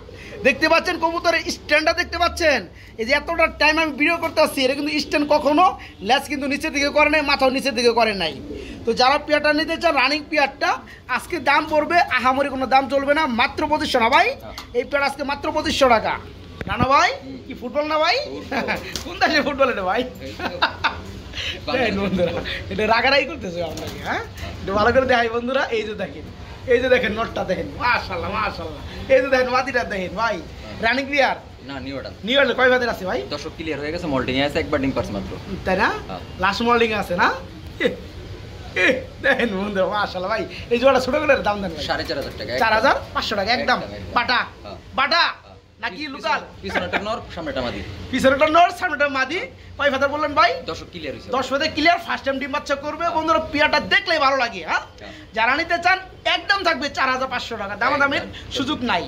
দেখতে পাচ্ছেন, কবুতরের স্ট্যান্ডটা দেখতে পাচ্ছেন। এই যে এতটা টাইম আমি ভিডিও করতে আসছি, এটা কিন্তু স্ট্যান্ড কখনো লেস কিন্তু নিচের দিকে করে নাই, মাথাও নিচের দিকে করে নাই। তো যারা পেয়ারটা নিতে চান রানিং পেয়ারটা, আজকে দাম পড়বে আহামরি কোনো দাম চলবে না, মাত্র 2500 না ভাই? এই পেয়ার আজকে মাত্র 2500 টাকা। রানা ভাই কি ফুটবল না ভাই? কোন দেশে ফুটবল এটা ভাই? বন্ধুরা এটা রাগারাগি করতেছে আপনাকে, হ্যাঁ এটা ভালো করে দেখাই বন্ধুরা। এই যে দেখেন, এই যে দেখেন নটটা দেখেন, মাশাআল্লাহ মাশাআল্লাহ। এই যে দেখেন মাদিটা দেখেন ভাই, রানিং প্লেয়ার না নিউটা। নিউটা কয় ভাদের আছে ভাই? দর্শক ক্লিয়ার হয়ে গেছে, মোল্ডিং আছে, একবার ডিম পারছে মাত্র, তাই না? লাস্ট মর্নিং আছে না? দেখেন বন্ধুরা মাশাআল্লাহ ভাই, এই জোড়া ছোট করে দাম দেন ভাই 4500 টাকা। 4500 টাকা একদম। বাটা বাটা নাকি লোকাল? পিছনেরটা নর, সামনেটা মাদি। পিছনেরটা নর, সামনেটা মাদি। কয় ভাদা বললেন ভাই? দর্শক ক্লিয়ার হইছে, 10 ভাদা ক্লিয়ার। ফার্স্ট টাইম ডিম বাচ্চা করবে বন্ধুরা, পিয়াটা দেখলেই ভালো লাগে। হ্যাঁ যারা নিতে চান একদম থাকবে 4500 টাকা, দামাদামির সুযোগ নাই।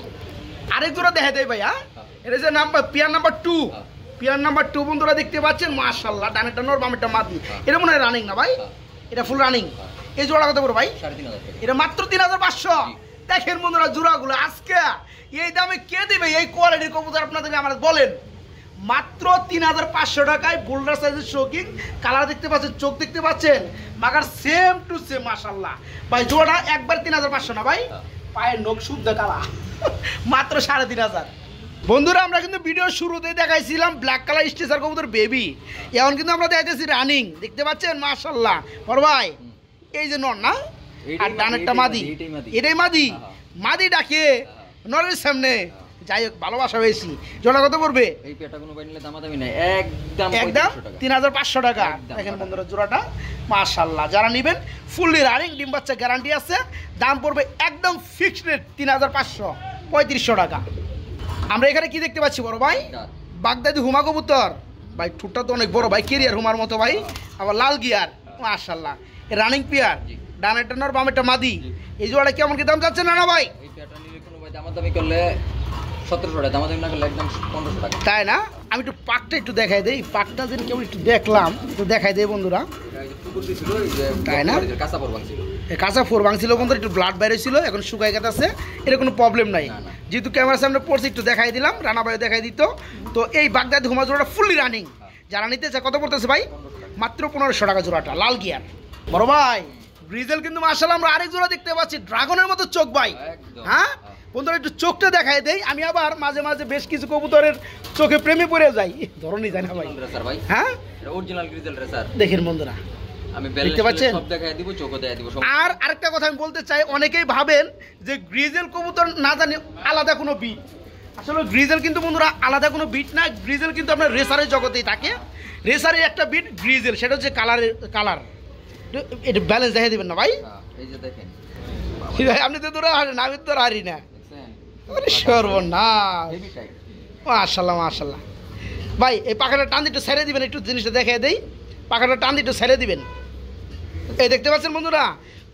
আরেক জোড়া দেখা দেয় ভাই। হ্যাঁ এটা যে number pair number 2, pair number 2 বন্ধুরা দেখতে পাচ্ছেন, মাশাআল্লাহ ডানেরটা নর বামেরটা মাদি। এটা মনে হয় রানিং না ভাই? এটা ফুল রানিং। এই জোড়া কত করে ভাই? 3500 টাকা। এটা মাত্র 3500। দেখেন বন্ধুরা জোড়াগুলো আজকে এই দামে কে দিবে? এই কোয়ালিটির কবুতর আপনাদেরকে আমরা বলেন, মাত্র 3500 টাকায়। বোল্ডার সাইজের শোকিং, কালার দেখতে পাচ্ছেন, চোখ দেখতে পাচ্ছেন, মাগার সেম টু সেম মাশাআল্লাহ ভাই। জোড়া একবার 3500 না ভাই? পায়ের নখ শুদ্ধ কালা, মাত্র 3500। বন্ধুরা আমরা কিন্তু ভিডিও শুরুতেই দেখাইছিলাম ব্ল্যাক কালার স্টেসার কবুতর বেবি, এখন কিন্তু আমরা দেখাইতেছি রানিং, দেখতে পাচ্ছেন মাশাআল্লাহ। বড় ভাই এই যে নর না, আর ডানেরটা মাদি, এটাই মাদি। মাদি ডাকে নরের সামনে, যাই হোক ভালোবাসা বেশি। জোড়া কত পড়বে? এই পেটা কোনো বাই নিলে দামাদামি নাই, একদম একদম 3500 টাকা। একদম। দেখেন বন্ধুরা জোড়াটা মাশাআল্লাহ, যারা নেবেন ফুললি রানিং ডিম বাচ্চা গ্যারান্টি আছে, দাম পড়বে একদম ফিক্সড রেট 3500, 3500 টাকা। আমরা এখানে কি দেখতে পাচ্ছি বড় ভাই? বাগদাদি হুমা কবুতর ভাই, ঠুটটা তো অনেক বড় ভাই, কেরিয়ার হুমার মতো ভাই, আবার লাল গিয়ার মাশাআল্লাহ। রানিং পিয়ার, ডানেরটা নর বামেরটা মাদি। এই জোড়াটা কেমন কি দাম যাচ্ছে না ভাই? এই পেটা নিলে কোনো বাই দামাদামি করলে 1700 টাকা, দামাদামি না করলে একদম 1500 টাকা। তাই না? আমি একটু পাকটা একটু দেখাই দেই, পাকটা যেন কেমন একটু দেখলাম, একটু দেখাই দেই বন্ধুরা। তাই না? কাঁচা পরবাং ছিল, কাঁচা ফোর ভাঙছিল বন্ধুরা, একটু ব্লাড বাইরে ছিল, এখন শুকাই গেছে, এটা কোনো প্রবলেম নাই। যেহেতু ক্যামেরার সামনে পড়ছে একটু দেখাই দিলাম, রানা ভাই দেখাই দিত। তো এই বাগদাদি হুমা জোড়াটা ফুললি রানিং, যারা নিতে চায় কত পড়তেছে ভাই? মাত্র 1500 টাকা জোড়াটা, লাল গিয়ার। বড় ভাই গ্রিজেল কিন্তু মাশাআল্লাহ আমরা আরেক জোড়া দেখতে পাচ্ছি, ড্রাগনের মতো চোখ ভাই। হ্যাঁ বন্ধুরা একটু চোখটা দেখাই দেই, আমি আবার মাঝে মাঝে বেশ কিছু কবুতরের চোখে প্রেমে পড়ে যাই, ধরনই যায় না ভাই। হ্যাঁ এটা অরিজিনাল গ্রিজেল রেসার। দেখেন বন্ধুরা আমি দেখতে পাচ্ছেন, সব দেখাই দিব, চোখও দেখাই দিব। আর আরেকটা কথা আমি বলতে চাই, অনেকেই ভাবেন যে গ্রিজেল কবুতর না জানি আলাদা কোনো বিট, আসলে গ্রিজেল কিন্তু বন্ধুরা আলাদা কোনো বিট না। গ্রিজেল কিন্তু আপনার রেসারের জগতেই থাকে, রেসারের একটা বিট গ্রিজেল, সেটা হচ্ছে কালার। এটা ব্যালেন্স দেখাই দিবেন না ভাই? এই যে দেখেন আপনি তো ধরে হারেন, আমি তো হারি না। সর্বনাশ, মাশাআল্লাহ মাশাআল্লাহ ভাই। এই পাখাটা টান দিয়ে একটু ছেড়ে দিবেন, একটু জিনিসটা দেখাই দেই, পাখাটা টান দিয়ে একটু ছেড়ে দিবেন। এই দেখতে পাচ্ছেন বন্ধুরা,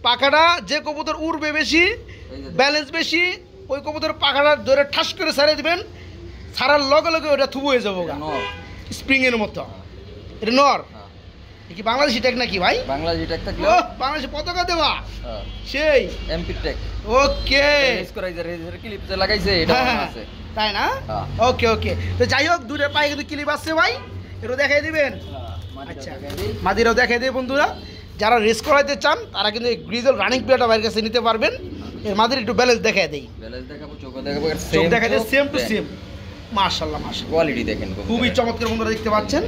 পাখাটা যে কবুতর উড়বে বেশি, ব্যালেন্স বেশি, ওই কবুতর পাখাটা ধরে ঠাস করে ছাড়িয়ে দিবেন, ছাড়ার লগে লগে ওটা থুবু হয়ে যাবো স্প্রিংয়ের মতো। এটা নর কি বাংলাদেশি ট্যাগ নাকি ভাই? বাংলাদেশি ট্যাগ থাকলে বাংলাদেশি পতাকা দেওয়া সেই এমপি ট্যাগ। ওকে ক্লিপ লাগাইছে এটা আছে তাই না? ওকে ওকে, তো যাই হোক দূরে পায়ে কিন্তু ক্লিপ আসছে ভাই, এটা দেখাই দিবেন। আচ্ছা মাদিরাও দেখাই দিই বন্ধুরা, যারা রেস করাইতে চান তারা কিন্তু এই গ্রিজেল রানিং প্লেয়ারটা বাইরের কাছে নিতে পারবেন। এর মাদির একটু ব্যালেন্স দেখাই দেই, ব্যালেন্স দেখাবো, চোখ দেখাবো, চোখ দেখাই দেই সেম টু সেম। মাশাআল্লাহ মাশাআল্লাহ, কোয়ালিটি দেখেন খুবই চমৎকার বন্ধুরা, দেখতে পাচ্ছেন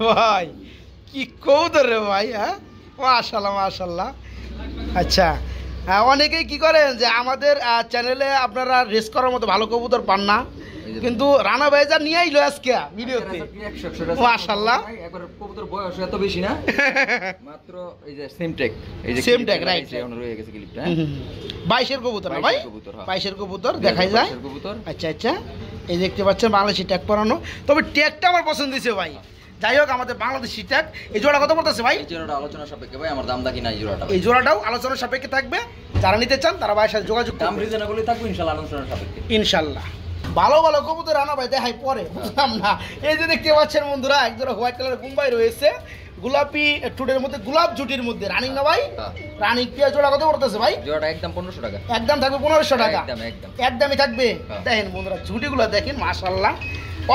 ভাই কি কবুতর রে ভাই। হ্যাঁ মাশাআল্লাহ মাশাআল্লাহ। আচ্ছা অনেকেই কি করেন যে আমাদের চ্যানেলে আপনারা রেস করার মতো ভালো কবুতর পান না, কিন্তু রানা ভাই যা নিয়ে আইলো আজকে ভিডিওতে মাশাআল্লাহ। একবার কবুতর বয়স এত বেশি না, মাত্র এই যে সেম ট্যাগ, এই যে সেম ট্যাগ রাইট, এখন রয়ে গেছে ক্লিপটা 22 এর কবুতর না ভাই? 22 এর কবুতর দেখাই যায়। আচ্ছা আচ্ছা, এই দেখতে পাচ্ছেন বাংলাদেশি ট্যাগ পরানো, তবে ট্যাগটা আমার পছন্দ হয়েছে ভাই। যাই হোক আমাদের বাংলাদেশি ট্যাগ, এই জোড়া কত পড়তেছে ভাই? এই জোড়াটা আলোচনা সাপেক্ষে ভাই, আমার দাম দাকি না এই জোড়াটা। এই জোড়াটাও আলোচনা সাপেক্ষে থাকবে, যারা নিতে চান তারা ভাইয়ের সাথে যোগাযোগ দাম করবেন, রিজনেবলই থাকবে ইনশাআল্লাহ আলোচনা সাপেক্ষে ইনশাআল্লাহ। ভালো ভালো কবুতর রানা ভাই দেখাই পরে, বুঝলাম না। এই যে দেখতে পাচ্ছেন বন্ধুরা, একজোড়া হোয়াইট কালারের মুম্বাই রয়েছে, গোলাপি টুটের মধ্যে, গোলাপ জুটির মধ্যে রানিং না ভাই? রানিং পেঁয়াজ জোড়া কত পড়তেছে ভাই? জোড়াটা একদম 1500 টাকা, একদম থাকবে 1500 টাকা, একদম একদম একদমই থাকবে। দেখেন বন্ধুরা জুটিগুলো দেখেন মাশাআল্লাহ,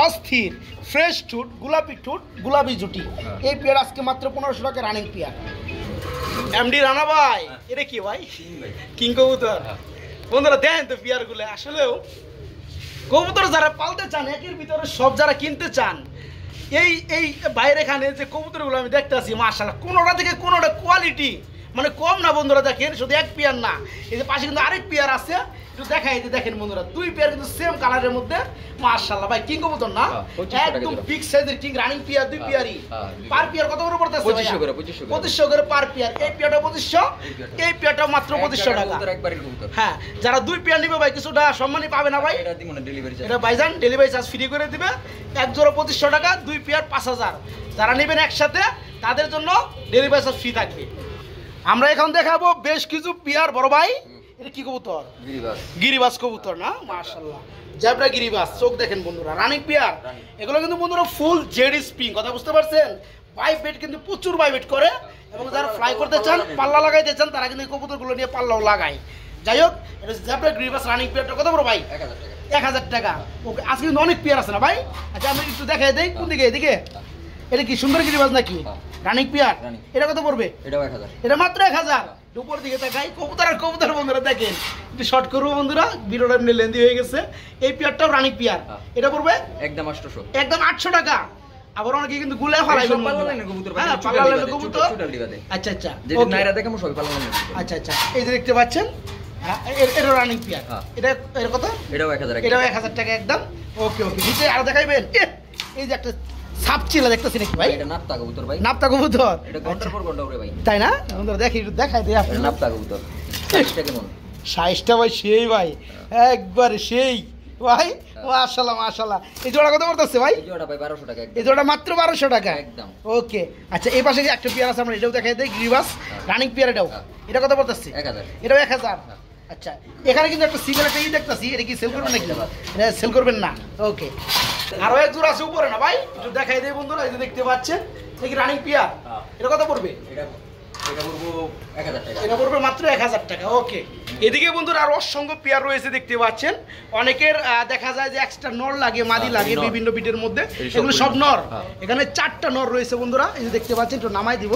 অস্থির ফ্রেশ টুট, গোলাপি টুট, গোলাপি জুটি। এই পেয়ার আজকে মাত্র 1500 টাকা রানিং পেয়ার। এমডি রানা ভাই এটা কি ভাই? কিং কবুতর। বন্ধুরা দেখেন তো পেয়ারগুলো, আসলেও কবুতর যারা পালতে চান, একের ভিতরে সব যারা কিনতে চান, এই এই বাইরে এখানে যে কবুতরগুলো আমি দেখতে আছি মাশাআল্লাহ, কোনোটা থেকে কোনোটা কোয়ালিটি মানে কম না বন্ধুরা। দেখেন শুধু এক পেয়ার না, এই যে পাশে কিন্তু আরেক পেয়ার আছে, একটু দেখাই যে দেখেন বন্ধুরা, দুই পেয়ার কিন্তু সেম কালারের মধ্যে মাশাআল্লাহ ভাই। কিং কবুতর না, একদম বিগ সাইজের কিং রানিং পেয়ার, দুই পেয়ারই। পার পেয়ার কত করে পড়তেছে? 2500 করে, 2500 করে পার পেয়ার। এই পেয়ারটা 2500, এই পেয়ারটা মাত্র 2500 টাকা। হ্যাঁ, যারা দুই পেয়ার নিবে ভাই কিছুটা সম্মানই পাবে না ভাই, এটা দিমু না ডেলিভারি চার্জ, এটা ভাইজান ডেলিভারি চার্জ ফ্রি করে দিবে। এক জোড়া 2500 টাকা, দুই পেয়ার 5000। যারা নেবেন একসাথে তাদের জন্য ডেলিভারি চার্জ ফ্রি থাকবে। আমরা এখন দেখাবো বেশ কিছু পেয়ার বড় ভাই। এটা কি কবুতর? গিরিবাস, গিরিবাস কবুতর না মাশাআল্লাহ, জেব্রা গিরিবাস। চোখ দেখেন বন্ধুরা, রানিং পেয়ার। এগুলো কিন্তু বন্ধুরা ফুল জেড স্প্রিং, কথা বুঝতে পারছেন? বাইবেট কিন্তু প্রচুর বাইবেট করে, এবং যারা ফ্লাই করতে চান, পাল্লা লাগাইতে চান, তারা কিন্তু এই কবুতরগুলো নিয়ে পাল্লাও লাগায়। যাই হোক এটা জেব্রা গিরিবাস রানিং পেয়ারটা কত বড় ভাই? 1000 টাকা। ওকে, আজকে কিন্তু অনেক পেয়ার আছে না ভাই? আচ্ছা আমি একটু দেখাই দেই, কোন দিকে? এদিকে। এটা কি সুন্দর গিরিবাস নাকি রানিং পেয়ার? এটা কত পড়বে? এটাও 1000, এটা মাত্র 1000। উপর দিকে তাকাই, কবুতর আর কবুতর বন্ধুরা দেখেন, একটু শর্ট করবো বন্ধুরা, ভিডিওটা এমনি লেন্দি হয়ে গেছে। এই পেয়ারটাও রানিং পেয়ার, এটা পড়বে একদম 800, একদম 800 টাকা। আবার অনেকে কিন্তু গুলে ফলাইবেন পাল্লা লাইনের কবুতর ভাই, হ্যাঁ পাল্লা লাইনের কবুতর। আচ্ছা আচ্ছা, যেটা নাইরা দেখামু সবাই পাল্লা লাইনের। আচ্ছা আচ্ছা, এই যে দেখতে পাচ্ছেন এটা রানিং পেয়ার, এটা এর কত? এটাও 1000, এটাও 1000 টাকা একদম। ওকে ওকে, নিচে আর দেখাইবেন, এই যে একটা সাপ চিলা দেখতেছি নাকি ভাই? এটা নাপতা কবুতর ভাই, নাপতা কবুতর। এটা ঘন্টার পর ঘন্টা উড়ে ভাই, তাই না? বন্ধুরা দেখি একটু দেখাই দেই আপনি। নাপতা কবুতর সাইজটা কেমন? সাইজটা ভাই সেই ভাই, একবার সেই ভাই, মাশাআল্লাহ মাশাআল্লাহ। এই জোড়া কত পড়তেছে ভাই? এই জোড়া ভাই 1200 টাকা, এই জোড়া মাত্র 1200 টাকা একদম। ওকে আচ্ছা, এই পাশে একটা পেয়ার আছে, আমরা এটাও দেখাই দেই, গ্রিবাস রানিং পেয়ার। এটাও এটা কত পড়তেছে? 1000, এটাও 1000। আচ্ছা, এখানে কিন্তু একটা সিঙ্গেল একটা দেখতেছি, এটা কি সেল করবেন নাকি? এটা সেল করবেন না। ওকে, আরো এক জোড়া আছে উপরে না ভাই, একটু দেখাই দেই বন্ধুরা, এই যে দেখতে পাচ্ছেন, এটা কি রানিং পেয়ার? এটা কত পড়বে? এটা পড়বো 1000 টাকা, এটা পড়বে মাত্র 1000 টাকা। ওকে, এদিকে বন্ধুরা আরো অসংখ্য পেয়ার রয়েছে দেখতে পাচ্ছেন। অনেকের দেখা যায় যে এক্সট্রা নর লাগে, মাদি লাগে বিভিন্ন বিটের মধ্যে, এগুলো সব নর। এখানে 4টা নর রয়েছে বন্ধুরা, এই যে দেখতে পাচ্ছেন, একটু নামাই দিব।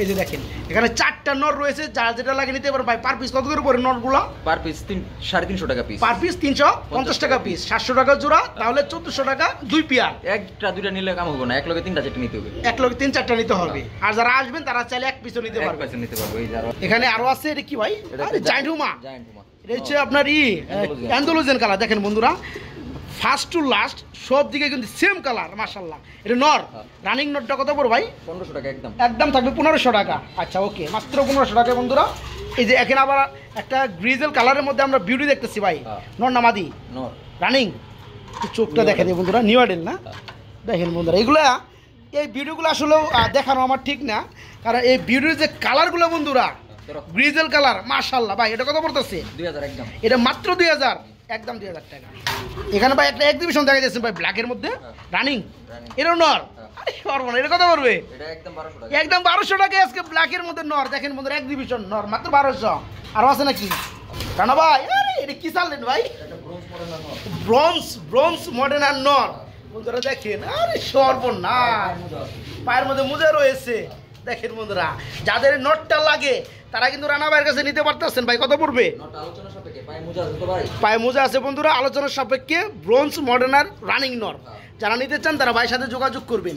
এই যে দেখেন এখানে 4টা নর রয়েছে, যার যেটা লাগে নিতে পারবে ভাই। পার পিস কত করে পড়ে নরগুলো? পার পিস 350 টাকা পিস, পার পিস 350 টাকা পিস, 700 টাকা জোড়া, তাহলে 1400 টাকা দুই পেয়ার। একটা দুইটা নিলে কাম হবে না, এক লগে 3টা 4টা নিতে হবে, এক লগে 3-4টা নিতে হবে। আর যারা আসবেন তারা চাইলে এক পিসও নিতে পারবে, নিতে পারবে। এই যারা এখানে আরো আছে, এটা কি ভাই? জায়ান্ট হুমা। জায়ান্ট হুমা, এটা হচ্ছে আপনার অ্যান্ডালুজিয়ান কালার। দেখেন বন্ধুরা, ফার্স্ট টু লাস্ট সব দিকে কিন্তু সেম কালার মাশাআল্লাহ। এটা নর, রানিং নরটা কত পড়বে ভাই? 1500 টাকা একদম, একদম থাকবে 1500 টাকা। আচ্ছা ওকে, মাত্র 1500 টাকা বন্ধুরা। এই যে এখানে আবার একটা গ্রিজেল কালারের মধ্যে আমরা বিউটি দেখতেছি ভাই, নর না মাদি? নর, রানিং। চোখটা দেখা দিই বন্ধুরা, নিউ আইডেল না? দেখেন বন্ধুরা, এগুলা এই ভিডিওগুলো আসলেও দেখানো আমার ঠিক না, কারণ এই ভিডিওর যে কালারগুলো বন্ধুরা গ্রিজেল কালার, মাশাআল্লাহ ভাই। এটা কত পড়তেছে? 2000 একদম। এটা মাত্র 2000, একদম 2000 টাকা। এখানে ভাই একটা এক্সিবিশন দেখা যাচ্ছে ভাই ব্ল্যাকের মধ্যে রানিং, এটা নর। আরে সর্বনা, এটা কত পড়বে? এটা একদম 1200 টাকা। একদম 1200 টাকা আজকে ব্ল্যাকের মধ্যে নর। দেখেন বন্ধুরা এক্সিবিশন নর মাত্র 1200। আর আছে নাকি রানা ভাই? আরে এটা কি চাললেন ভাই? এটা ব্রোঞ্জ মডেল না নর। ব্রোঞ্জ মডেল আর নর বন্ধুরা দেখেন। আরে সর্বনাশ, পায়ের মধ্যে মোজা রয়েছে। দেখেন বন্ধুরা, যাদের নটটা লাগে তারা কিন্তু রানা ভাইয়ের কাছে নিতে পারতেছেন। ভাই কত পড়বে? নরটা আলোচনা সাপেক্ষে, পায়ে মোজা আছে তো ভাই? পায়ে মোজা আছে বন্ধুরা, আলোচনার সাপেক্ষে ব্রোঞ্জ মডার্নার রানিং নর। যারা নিতে চান তারা ভাইয়ের সাথে যোগাযোগ করবেন।